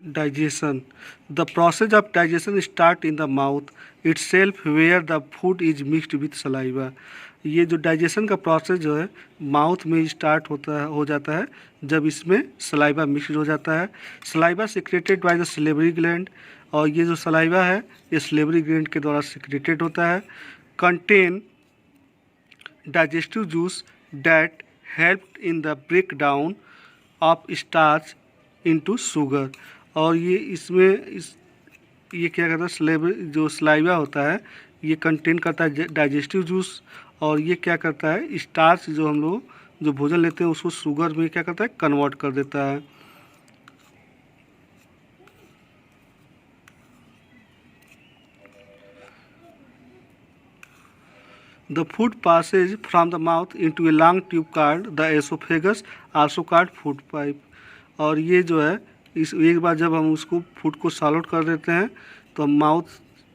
Digestion. The process of digestion start in the mouth itself where the food is mixed with saliva. ये जो digestion का process जो है mouth में start हो जाता है जब इसमें सलाइवा मिक्स हो जाता है। Saliva secreted by the salivary gland, और ये जो सलाइवा है ये सलेवरी ग्लैंड के द्वारा सिक्रेटेड होता है। Contain digestive juice that help in the break down of starch into sugar. और ये इसमें ये क्या करता है, जो सलाइवा होता है ये कंटेन करता है डाइजेस्टिव जूस, और ये क्या करता है स्टार्च जो हम लोग जो भोजन लेते हैं उसको शुगर में क्या करता है कन्वर्ट कर देता है। The food passes from the mouth into a long tube called the esophagus, also called food pipe। और ये जो है इस एक बार जब हम उसको फूड को सॉल्व कर देते हैं तो माउथ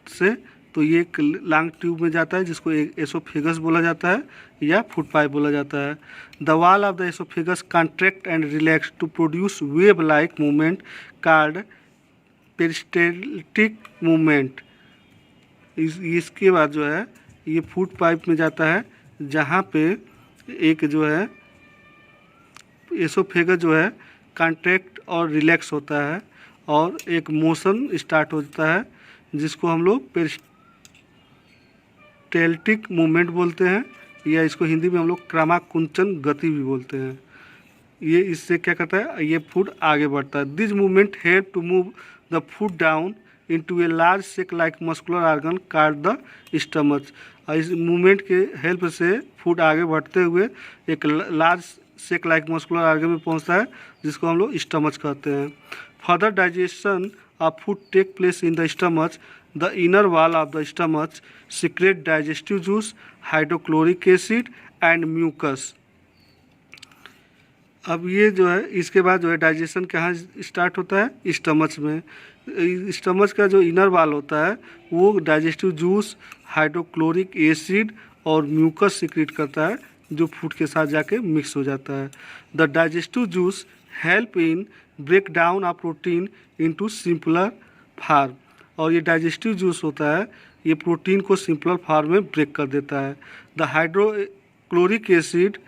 से तो ये एक लॉन्ग ट्यूब में जाता है जिसको एसोफेगस बोला जाता है या फूड पाइप बोला जाता है। The wall of the esophagus contract and relax to produce wave like movement called peristaltic movement. इसके बाद जो है ये फूड पाइप में जाता है जहाँ पे एक जो है एसोफेगस जो है कॉन्ट्रैक्ट और रिलैक्स होता है और एक मोशन स्टार्ट होता है जिसको हम लोग पेरिस्टेल्टिक मूवमेंट बोलते हैं, या इसको हिंदी में हम लोग क्रमाकुंचन गति भी बोलते हैं। ये इससे क्या करता है ये फूड आगे बढ़ता है। This movement help to move the food down into a large sac like muscular organ called the stomach. और इस मूवमेंट के हेल्प से फूड आगे बढ़ते हुए एक large sac like muscular organ में पहुंचता है जिसको हम लोग स्टमच कहते हैं। Further digestion of food take place in the stomach. The inner wall of the stomach secret digestive juice, hydrochloric acid and mucus. अब ये जो है इसके बाद जो है डाइजेशन कहाँ स्टार्ट होता है स्टमच में। स्टमच का जो इनर वॉल होता है वो डाइजेस्टिव जूस, हाइड्रोक्लोरिक एसिड और म्यूकस सीक्रेट करता है जो फूड के साथ जाके मिक्स हो जाता है। The digestive juice help in break down of protein into simpler form. और ये डाइजेस्टिव जूस होता है ये प्रोटीन को सिंपलर फार्म में ब्रेक कर देता है। The hydrochloric acid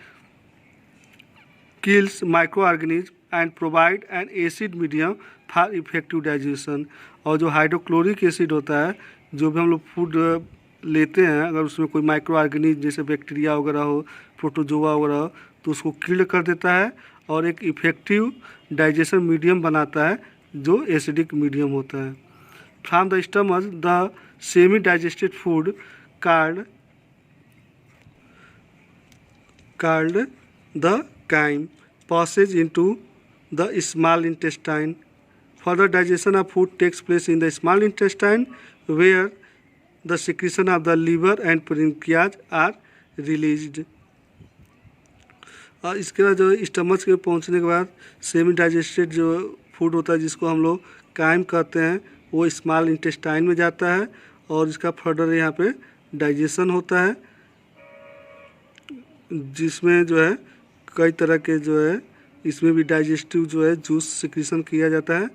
kills microorganisms and provide an acid medium for effective digestion। और जो हाइड्रोक्लोरिक एसिड होता है जो भी हम लोग फूड लेते हैं अगर उसमें कोई माइक्रो ऑर्गेनिज्म जैसे बैक्टीरिया वगैरह हो, प्रोटोजोआ वगैरह हो तो उसको किल कर देता है और एक इफेक्टिव डाइजेशन मीडियम बनाता है जो एसिडिक मीडियम होता है। From the stomach the semi digested food called the chyme passes into the small intestine. Further digestion of food takes place in the small intestine where the secretion of the liver and pancreas are released। और इसके बाद जो stomach के पहुंचने के बाद semi digested जो food होता है जिसको हम लोग काइम कहते हैं वो स्मॉल इंटेस्टाइन में जाता है और इसका फर्दर यहाँ पे डाइजेशन होता है जिसमें जो है कई तरह के जो है इसमें भी डाइजेस्टिव जो है जूस सिक्रीशन किया जाता है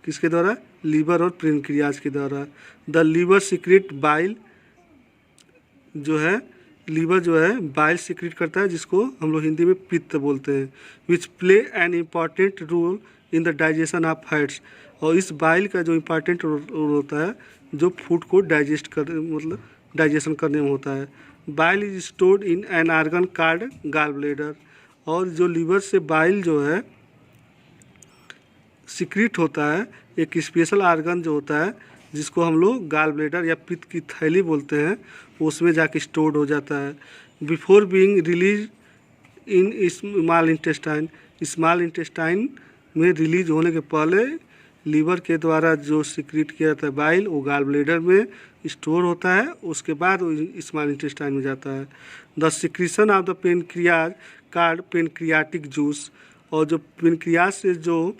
किसके द्वारा लीवर और पेनक्रियाज के द्वारा। द लीवर सीक्रेट बाइल जो है लीवर जो है बाइल सीक्रेट करता है जिसको हम लोग हिंदी में पित्त बोलते हैं। Which play an important role in the digestion of fats. और इस बाइल का जो इम्पॉर्टेंट रोल होता है जो फूड को डाइजेस्ट कर मतलब डाइजेशन करने में होता है। Bile is stored in an organ called gall bladder. और जो लीवर से बाइल जो है सीक्रेट होता है एक स्पेशल आर्गन जो होता है जिसको हम लोग गॉल ब्लैडर या पित्त की थैली बोलते हैं उसमें जाके स्टोर्ड हो जाता है। Before being release in small intestine. Small intestine में रिलीज होने के पहले लीवर के द्वारा जो सीक्रेट किया जाता है बाइल वो गॉल ब्लैडर में स्टोर होता है उसके बाद वो स्मॉल इंटेस्टाइन में जाता है। The secretion of the pancreas called pancreatic juice. और जो पेनक्रियाज से जो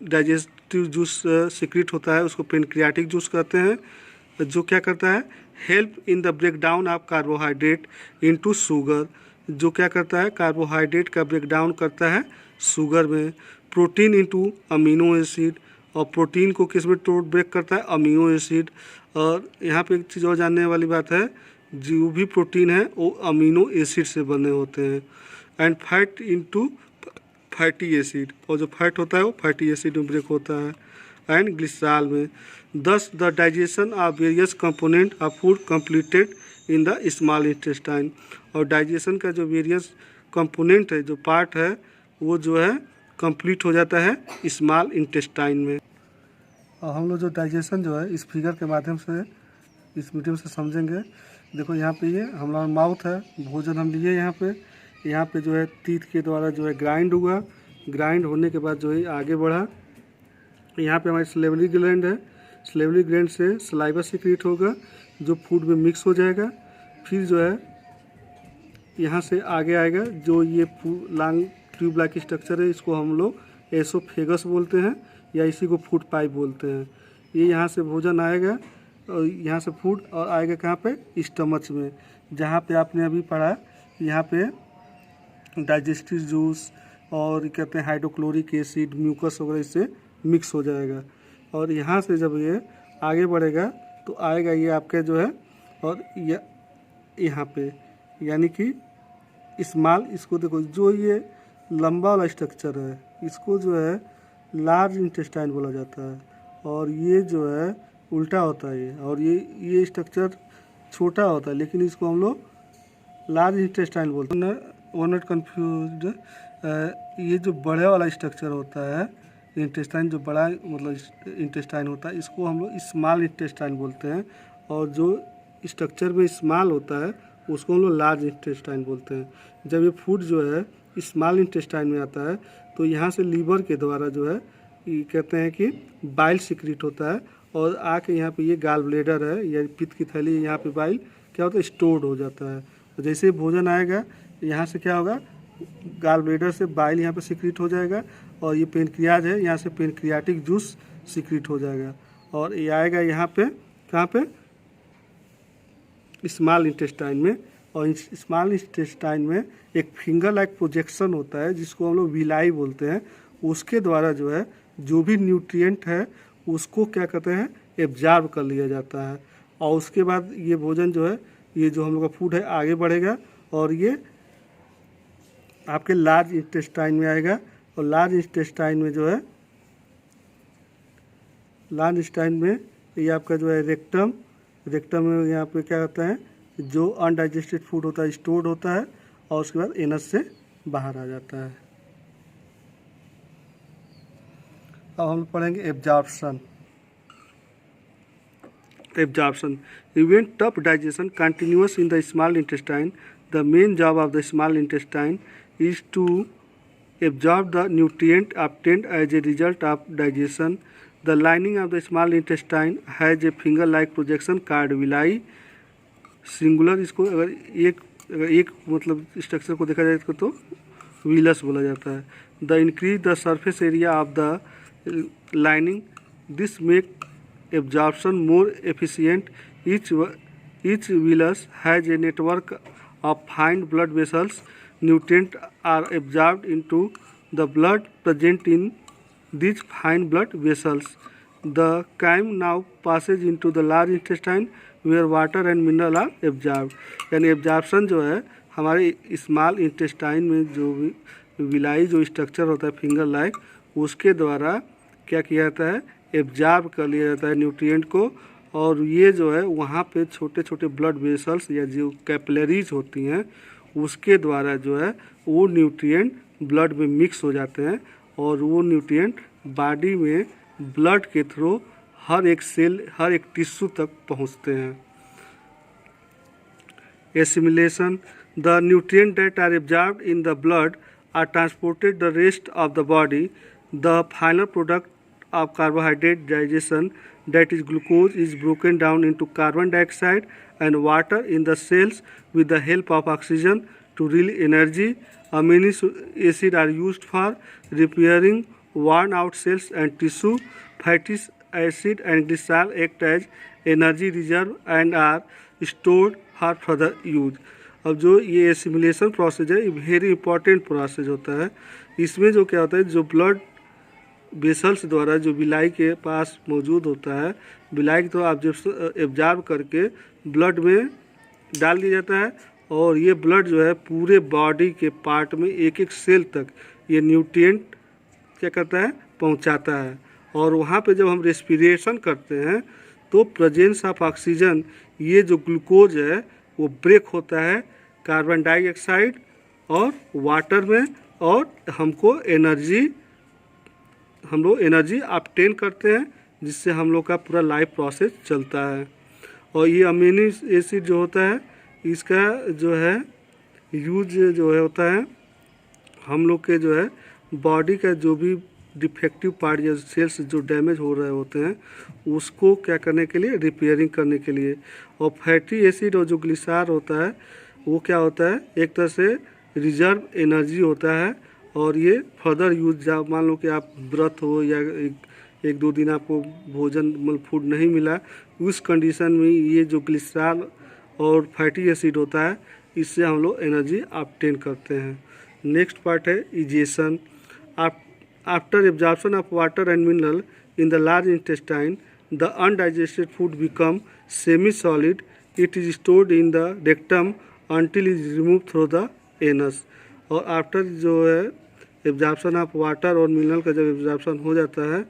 डाइजेस्टिव जूस सीक्रेट होता है उसको पेनक्रियाटिक जूस कहते हैं जो क्या करता है help in the break down of carbohydrate into sugar. जो क्या करता है कार्बोहाइड्रेट का ब्रेक डाउन करता है शुगर में। Protein into amino acid. और प्रोटीन को किस में तोड़ ब्रेक करता है, अमीनो एसिड। और यहाँ पे एक चीज़ और जानने वाली बात है, जो भी प्रोटीन है वो अमीनो एसिड से बने होते हैं। And fat into fatty acid, और जो फैट होता है वो फैटी एसिड में ब्रेक होता है, एंड ग्लिसरॉल में। दस the digestion of various component of food completed in the small intestine. और डाइजेशन का जो वेरियस कंपोनेंट है, जो पार्ट है, वो जो है कंप्लीट हो जाता है स्मॉल इंटेस्टाइन में। और हम लोग जो डाइजेशन जो है इस फिगर के माध्यम से, इस मीडियम से समझेंगे। देखो यहाँ पे ये हमारा माउथ है, भोजन हम लिए यहाँ पे जो है टीथ के द्वारा जो है ग्राइंड हुआ, ग्राइंड होने के बाद जो है आगे बढ़ा। यहाँ पे हमारी सलेवरी ग्लैंड है, सलेवरी ग्लैंड से सलाइवा सिक्रीट होगा जो फूड में मिक्स हो जाएगा। फिर जो है यहाँ से आगे आएगा, जो ये लॉन्ग ट्यूब लाइक स्ट्रक्चर है, इसको हम लोग एसोफेगस बोलते हैं या इसी को फूड पाइप बोलते हैं। ये यहाँ से भोजन आएगा और यहाँ से फूड और आएगा कहाँ पे, स्टमच में, जहाँ पे आपने अभी पढ़ा यहाँ पे डाइजेस्टिव जूस और कहते हैं हाइड्रोक्लोरिक एसिड, म्यूकस वगैरह इससे मिक्स हो जाएगा। और यहाँ से जब ये आगे बढ़ेगा तो आएगा ये आपके जो है, और यहाँ पे यानी कि स्मॉल, इसको देखो जो ये लंबा वाला स्ट्रक्चर है इसको जो है लार्ज इंटेस्टाइन बोला जाता है, और ये जो है उल्टा होता है ये, और ये स्ट्रक्चर छोटा होता है लेकिन इसको हम लोग लार्ज इंटेस्टाइन बोलते हैं। वन नॉट कन्फ्यूज, ये जो बड़े वाला स्ट्रक्चर होता है इंटेस्टाइन, जो बड़ा मतलब इंटेस्टाइन होता है, इसको हम लोग स्मॉल इंटेस्टाइन बोलते हैं, और जो स्ट्रक्चर में स्मॉल होता है उसको हम लोग लार्ज इंटेस्टाइन बोलते हैं। जब ये फूड जो है स्मॉल इंटेस्टाइन में आता है तो यहाँ से लीवर के द्वारा जो है ये कहते हैं कि बाइल सिक्रीट होता है, और आके यहाँ पे ये गाल ब्लेडर है या पित्त की थैली है, यहाँ पे बाइल क्या होता है, स्टोर्ड हो जाता है। तो जैसे ही भोजन आएगा यहाँ से क्या होगा, गाल ब्लेडर से बाइल यहाँ पे सिक्रीट हो जाएगा, और ये पेनक्रियाज है, यहाँ से पेनक्रियाटिक जूस सिक्रीट हो जाएगा, और ये आएगा यहाँ पे कहाँ पे, स्मॉल इंटेस्टाइन में। और स्मॉल इंटेस्टाइन में एक फिंगर लाइक प्रोजेक्शन होता है जिसको हम लोग विलाई बोलते हैं, उसके द्वारा जो है जो भी न्यूट्रिएंट है उसको क्या कहते हैं, एब्जॉर्ब कर लिया जाता है। और उसके बाद ये भोजन जो है, ये जो हम लोग का फूड है आगे बढ़ेगा और ये आपके लार्ज इंटेस्टाइन में आएगा, और लार्ज इंटेस्टाइन में जो है, लार्ज इंटेस्टाइन में ये आपका जो है रेक्टम, रेक्टम में यहाँ पे क्या होता है, जो अनडाइजेस्टेड फूड होता है स्टोर्ड होता है, और उसके बाद एनस से बाहर आ जाता है। अब हम पढ़ेंगे absorption. Absorption. Event tough digestion continuous in the small intestine. The main job of the small intestine is to absorb the nutrient obtained as a result of digestion. The lining of the small intestine has a finger-like projection called villi. Singular इसको अगर एक मतलब structure को देखा जाए तो villous बोला जाता है। The increase the surface area of the lining. This make absorption more efficient. Each villus has a network of fine blood vessels. Nutrients are absorbed into the blood present in these fine blood vessels. The chyme now passes into the large intestine where water and mineral are absorbed. यानी absorption जो है हमारे small intestine में जो villi जो structure होता है finger like, उसके द्वारा क्या किया जाता है, एब्जॉर्ब कर लिया जाता है न्यूट्रिएंट को, और ये जो है वहाँ पे छोटे छोटे ब्लड वेसल्स या जो कैपिलरीज होती हैं उसके द्वारा जो है वो न्यूट्रिएंट ब्लड में मिक्स हो जाते हैं, और वो न्यूट्रिएंट बॉडी में ब्लड के थ्रू हर एक सेल, हर एक टिश्यू तक पहुँचते हैं। Assimilation. The nutrient that are absorbed in the blood are transported the rest of the body. The final product of carbohydrate digestion, that is glucose, is broken down into carbon dioxide and water in the cells with the help of oxygen to release energy. Amino acids are used for repairing worn out cells and tissue. Fatty acid and glycerol act as energy reserve and are stored for further use. अब जो ये assimilation process है ये very important process होता है। इसमें जो क्या होता है, जो ब्लड वेसल्स द्वारा जो बिलाई के पास मौजूद होता है, बिलाई के द्वारा एब्जॉर्ब करके ब्लड में डाल दिया जाता है और ये ब्लड जो है पूरे बॉडी के पार्ट में एक एक सेल तक ये न्यूट्रिएंट क्या करता है, पहुंचाता है। और वहाँ पे जब हम रेस्पिरेशन करते हैं तो प्रेजेंस ऑफ ऑक्सीजन, ये जो ग्लूकोज है वो ब्रेक होता है कार्बन डाइऑक्साइड और वाटर में, और हम लोग एनर्जी ऑब्टेन करते हैं, जिससे हम लोग का पूरा लाइफ प्रोसेस चलता है। और ये अमीनो एसिड जो होता है इसका जो है यूज जो है होता है हम लोग के जो है बॉडी का जो भी डिफेक्टिव पार्ट या सेल्स जो डैमेज हो रहे होते हैं उसको क्या करने के लिए, रिपेयरिंग करने के लिए। और फैटी एसिड और जो ग्लिसरॉल होता है वो क्या होता है, एक तरह से रिजर्व एनर्जी होता है। और ये फर्दर यूज, मान लो कि आप व्रत हो या एक दो दिन आपको भोजन मतलब फूड नहीं मिला, उस कंडीशन में ये जो ग्लिसरॉल और फैटी एसिड होता है इससे हम लोग एनर्जी ऑब्टेन करते हैं। नेक्स्ट पार्ट है egestion. After absorption of water and mineral in the large intestine, the undigested food become semi solid, it is stored in the rectum until is removed through the anus। और after जो है absorption of water और mineral का जब absorption हो जाता है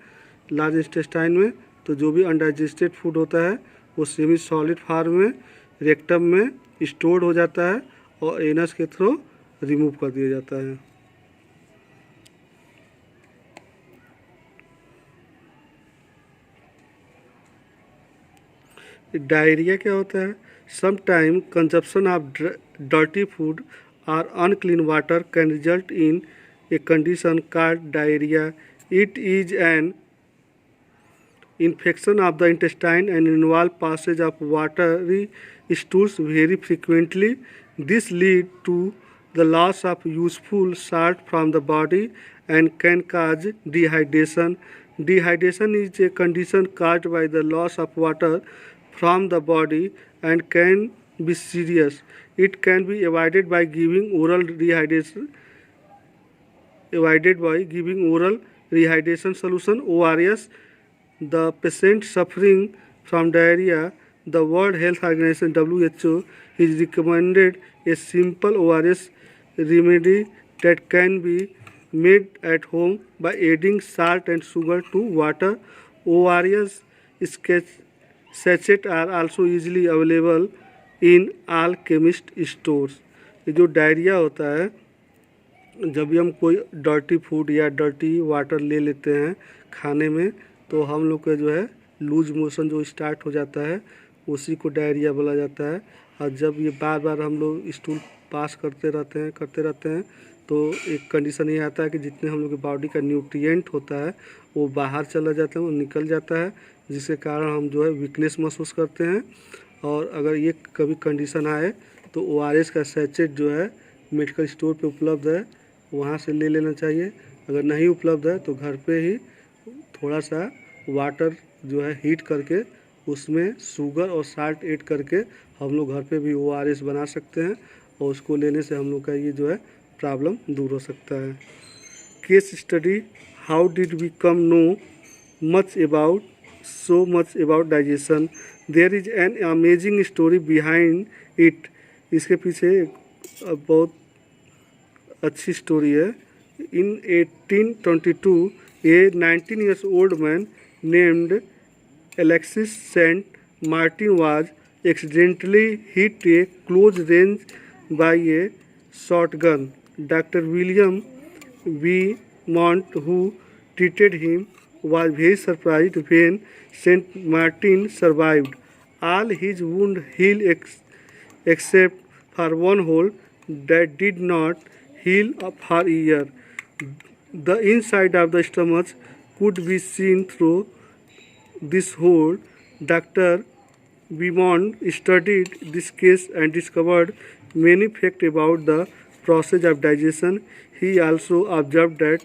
large intestine में, तो जो भी अनडाइजेस्टेड फूड होता है वो सेमी सॉलिड फॉर्म में रेक्टम में स्टोर्ड हो जाता है और एनस के थ्रू रिमूव कर दिया जाता है। डायरिया क्या होता है? Sometimes consumption of dirty food or unclean water can result in a condition called diarrhea. It is an infection of the intestine and involves passage of watery stools very frequently. This leads to the loss of useful salt from the body and can cause dehydration. Dehydration is a condition caused by the loss of water from the body and can be serious. It can be avoided by giving oral rehydration solution (ORS). The patient suffering from diarrhea, the World Health Organization (WHO) is recommended a simple ORS remedy that can be made at home by adding salt and sugar to water. ORS sachets are also easily available in all chemist stores। ये जो diarrhoea होता है, जब भी हम कोई dirty food या dirty water ले लेते हैं खाने में, तो हम लोग का जो है लूज मोशन जो स्टार्ट हो जाता है उसी को डायरिया बोला जाता है। और जब ये बार बार हम लोग स्टूल पास करते रहते हैं तो एक कंडीशन ये आता है कि जितने हम लोग की बॉडी का न्यूट्रिएंट होता है वो बाहर चला जाता है, वो निकल जाता है, जिसके कारण हम जो है वीकनेस महसूस करते हैं। और अगर ये कभी कंडीशन आए तो ORS का सैचेट जो है मेडिकल स्टोर पे उपलब्ध है, वहाँ से ले लेना चाहिए। अगर नहीं उपलब्ध है तो घर पे ही थोड़ा सा वाटर जो है हीट करके उसमें शुगर और साल्ट ऐड करके हम लोग घर पे भी ORS बना सकते हैं और उसको लेने से हम लोग का ये जो है प्रॉब्लम दूर हो सकता है। Case study, how did we come know so much about digestion? There is an amazing story behind it। इसके पीछे एक बहुत अच्छी स्टोरी है। In 1822 a 19 years old man named Alexis Saint Martin was accidentally hit a close range by a shotgun. Dr. William Beaumont, who treated him, was very surprised when Saint Martin survived. All his wounds healed except for one hole that did not heal for a year. The inside of the stomach could be seen through this hole. Dr. Beaumont studied this case and discovered many facts about the process of digestion. He also observed that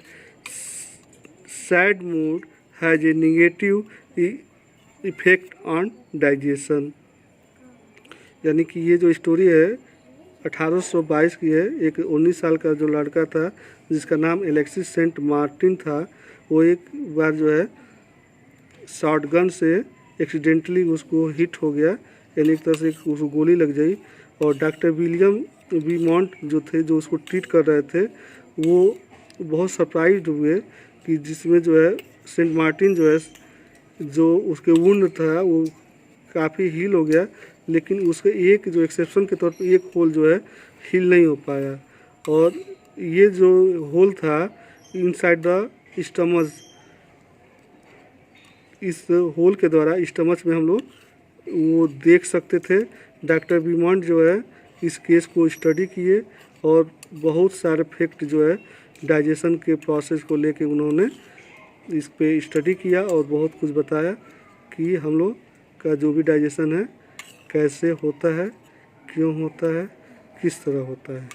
sad mood has a negative effect on digestion. यानी कि ये जो story है 1822 की है। एक 19 साल का जो लड़का था जिसका नाम एलेक्सिस सेंट मार्टिन था, वो एक बार जो है शॉटगन से एक्सीडेंटली उसको हिट हो गया, यानी एक तरह से उसको गोली लग गई। और डॉक्टर विलियम वीमॉन्ट जो थे, जो उसको ट्रीट कर रहे थे, वो बहुत सरप्राइज्ड हुए कि जिसमें जो है सेंट मार्टिन जो है, जो उसके वुंड था वो काफ़ी हील हो गया, लेकिन उसके एक जो एक्सेप्शन के तौर पे एक होल जो है हील नहीं हो पाया। और ये जो होल था इनसाइड द स्टमच, इस होल के द्वारा स्टमच में हम लोग वो देख सकते थे। डॉक्टर वीमॉन्ट जो है इस केस को स्टडी किए और बहुत सारे फैक्ट जो है डाइजेशन के प्रोसेस को लेके उन्होंने इस पे स्टडी किया और बहुत कुछ बताया कि हम लोग का जो भी डाइजेशन है कैसे होता है, क्यों होता है, किस तरह होता है।